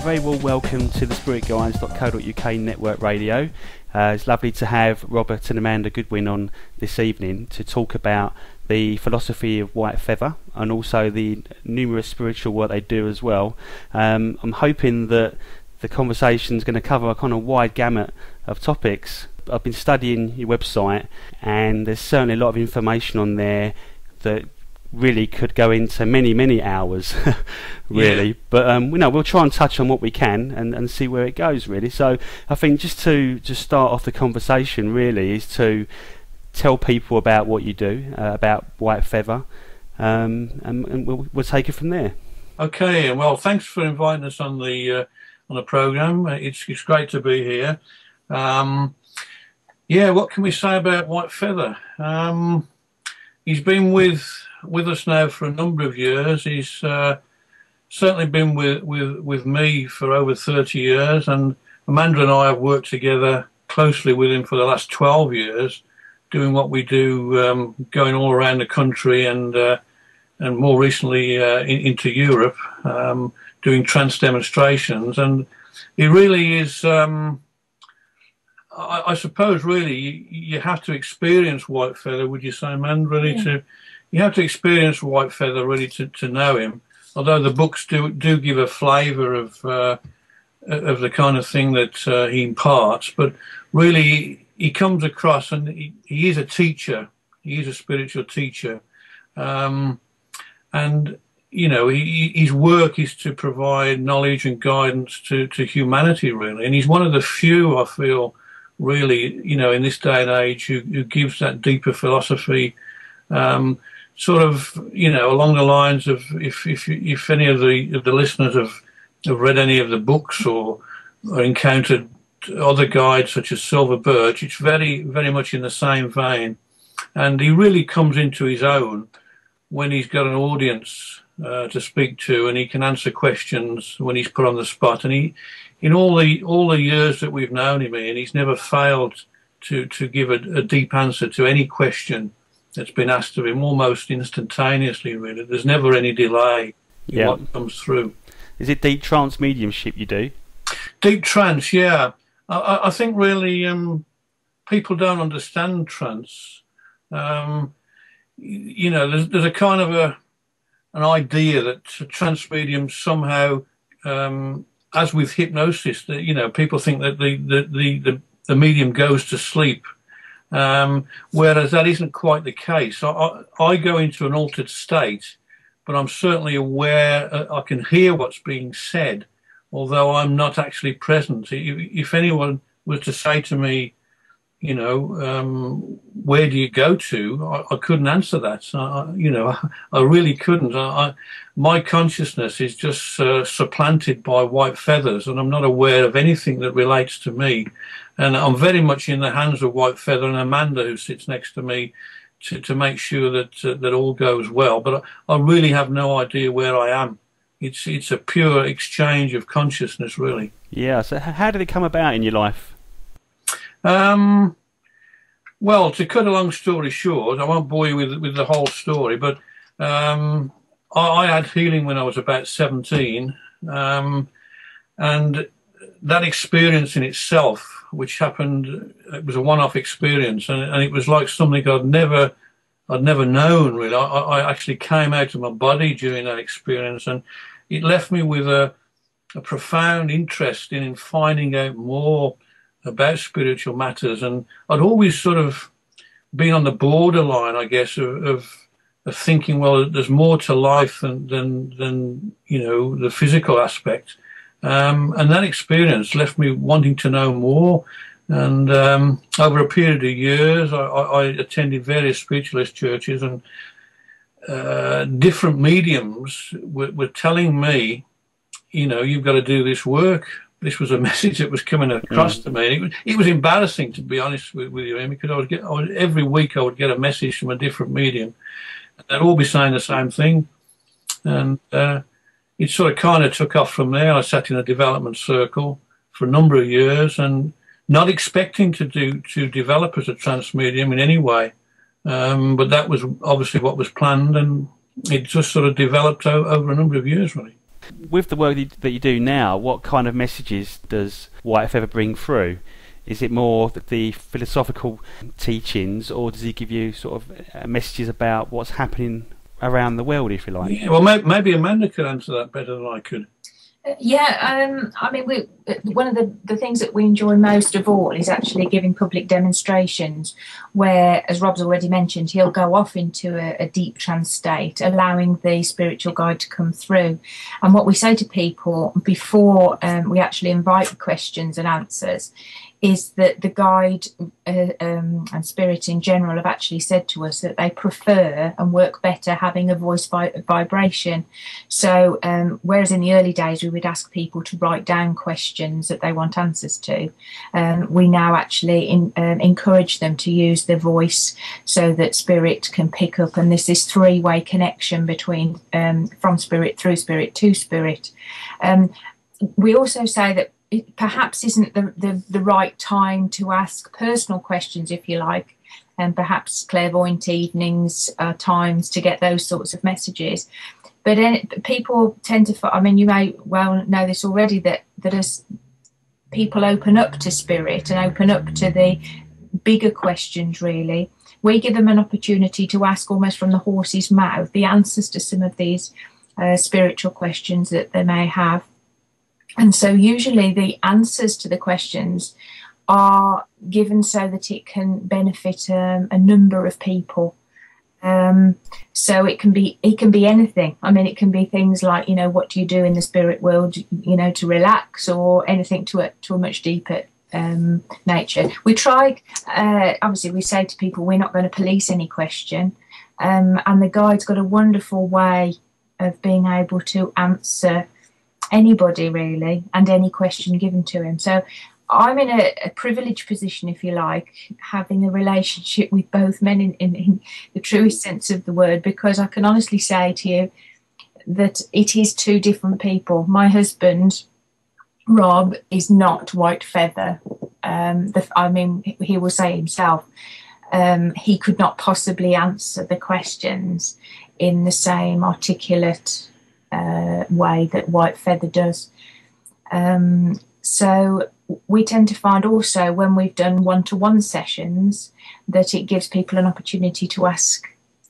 very well welcome to the spiritguides.co.uk network radio. It's lovely to have Robert and Amanda Goodwin on this evening to talk about the philosophy of white feather and also the numerous spiritual work they do as well. I'm hoping that the conversation is going to cover a kind of wide gamut of topics. I've been studying your website and there's certainly a lot of information on there that really could go into many hours really, yeah. But we'll try and touch on what we can and see where it goes really. So I think just to start off the conversation really is to tell people about what you do, about white feather, and we'll take it from there. Okay, well, thanks for inviting us on the program. It's great to be here. Yeah, what can we say about white feather? He's been with us now for a number of years. He's certainly been with me for over 30 years, and Amanda and I have worked together closely with him for the last 12 years, doing what we do, going all around the country and more recently into Europe, doing trance demonstrations. And it really is, I suppose, really, you have to experience white feather, would you say, man? Really, yeah. You have to experience white feather really to know him. Although the books do give a flavour of the kind of thing that he imparts, but really he comes across, and he is a teacher. He is a spiritual teacher, and you know, his work is to provide knowledge and guidance to humanity, really. And he's one of the few, I feel, really, you know, in this day and age, who gives that deeper philosophy, sort of, you know, along the lines of if any of the listeners have read any of the books or encountered other guides such as Silver Birch, it's very much in the same vein. And he really comes into his own when he's got an audience to speak to, and he can answer questions when he's put on the spot. And he, in all the years that we've known him, Ian, he's never failed to give a deep answer to any question that's been asked of him, almost instantaneously, really. There's never any delay in what comes through. Is it deep trance mediumship you do? Deep trance, yeah. I think really people don't understand trance. You know, there's a kind of an idea that trance mediums somehow, as with hypnosis, that, you know, people think that the medium goes to sleep, whereas that isn't quite the case. I go into an altered state, but I'm certainly aware. I can hear what's being said, although I'm not actually present. If anyone was to say to me, you know, where do you go to? I couldn't answer that. You know, I really couldn't. My consciousness is just supplanted by white feathers, and I'm not aware of anything that relates to me. And I'm very much in the hands of white feather and Amanda, who sits next to me, to make sure that all goes well. But I really have no idea where I am. It's a pure exchange of consciousness, really. Yeah. So how did it come about in your life? Well, to cut a long story short, I won't bore you with the whole story, but I had healing when I was about 17, and that experience in itself, which happened, it was a one-off experience, and it was like something I'd never known, really. I actually came out of my body during that experience, and it left me with a profound interest in finding out more about spiritual matters. And I'd always sort of been on the borderline, I guess, of thinking, well, there's more to life than you know, the physical aspect. And that experience left me wanting to know more. And over a period of years, I attended various spiritualist churches, and different mediums were telling me, you know, you've got to do this work. This was a message that was coming across to me. It was embarrassing, to be honest with you, because every week I would get a message from a different medium, and they'd all be saying the same thing. And it sort of kind of took off from there. I sat in a development circle for a number of years, and not expecting to develop as a trance medium in any way. But that was obviously what was planned, and it just sort of developed over a number of years, really. With the work that you do now, what kind of messages does White Feather bring through? Is it more the philosophical teachings, or does he give you sort of messages about what's happening around the world, if you like? Yeah, well, maybe Amanda could answer that better than I could. I mean, one of the things that we enjoy most of all is actually giving public demonstrations where, as Rob's already mentioned, he'll go off into a deep trance state, allowing the spiritual guide to come through. And what we say to people before we actually invite the questions and answers is that the guide and spirit in general have actually said to us that they prefer and work better having a voice vibration. So whereas in the early days we would ask people to write down questions that they want answers to, we now actually encourage them to use their voice so that spirit can pick up, and there's this three-way connection between from spirit, through spirit, to spirit. We also say that it perhaps isn't the right time to ask personal questions, if you like, and perhaps clairvoyant evenings are times to get those sorts of messages. But people tend to, I mean, you may well know this already, that as people open up to spirit and open up to the bigger questions, really, we give them an opportunity to ask almost from the horse's mouth the answers to some of these spiritual questions that they may have. And so usually the answers to the questions are given so that it can benefit a number of people. So it can be anything. I mean, it can be things like, you know, what do you do in the spirit world, you know, to relax, or anything to a much deeper nature. We try, obviously we say to people, we're not going to police any question. And the guide's got a wonderful way of being able to answer anybody really, and any question given to him. So I'm in a privileged position, if you like, having a relationship with both men in the truest sense of the word, because I can honestly say to you that it is two different people. My husband, Rob, is not White Feather. I mean, he will say himself, he could not possibly answer the questions in the same articulate way that White Feather does. So we tend to find also when we've done one-to-one sessions that it gives people an opportunity to ask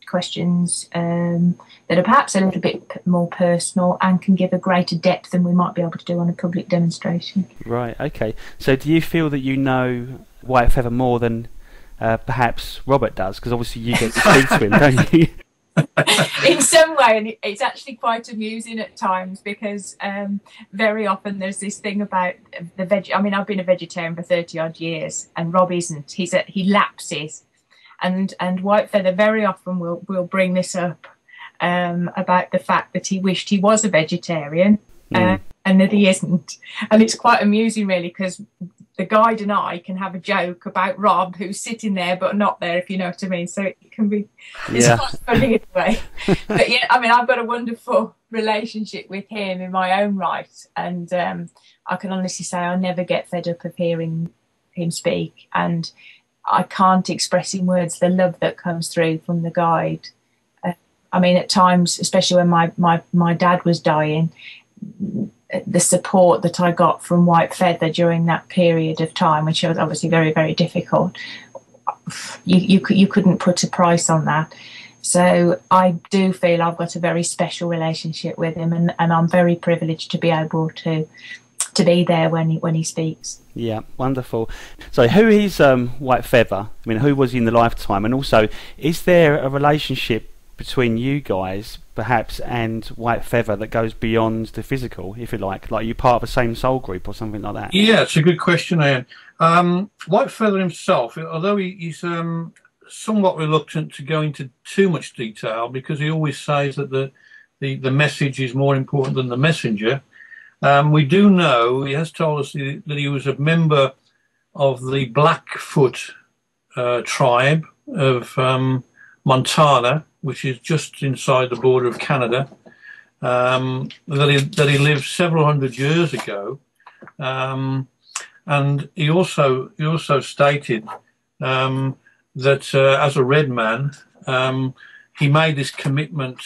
questions that are perhaps a little bit more personal and can give a greater depth than we might be able to do on a public demonstration. Right, okay. So do you feel that you know White Feather more than perhaps Robert does? Because obviously you get to speak to him, don't you? In some way, and it's actually quite amusing at times, because very often there's this thing about the veg. I mean, I've been a vegetarian for 30 odd years, and Rob isn't. He lapses, and White Feather very often will bring this up about the fact that he wished he was a vegetarian and that he isn't, and it's quite amusing really, because the guide and I can have a joke about Rob, who's sitting there but not there, if you know what I mean. So it can be, it's quite funny in a way. But yeah, I mean, I've got a wonderful relationship with him in my own right, and I can honestly say I never get fed up of hearing him speak, and I can't express in words the love that comes through from the guide. I mean, at times, especially when my dad was dying, the support that I got from White Feather during that period of time, which was obviously very, very difficult, you couldn't put a price on that. So I do feel I've got a very special relationship with him, and I'm very privileged to be able to be there when he speaks. Yeah, wonderful. So who is White Feather? I mean, who was he in the lifetime? And also, is there a relationship between you guys perhaps and White Feather that goes beyond the physical, if you like you part of the same soul group or something like that? Yeah, it's a good question, Ian. White Feather himself, although he's somewhat reluctant to go into too much detail, because he always says that the message is more important than the messenger, we do know, he has told us that he was a member of the Blackfoot tribe of Montana, which is just inside the border of Canada, that he lived several hundred years ago, and he also stated that as a red man, he made this commitment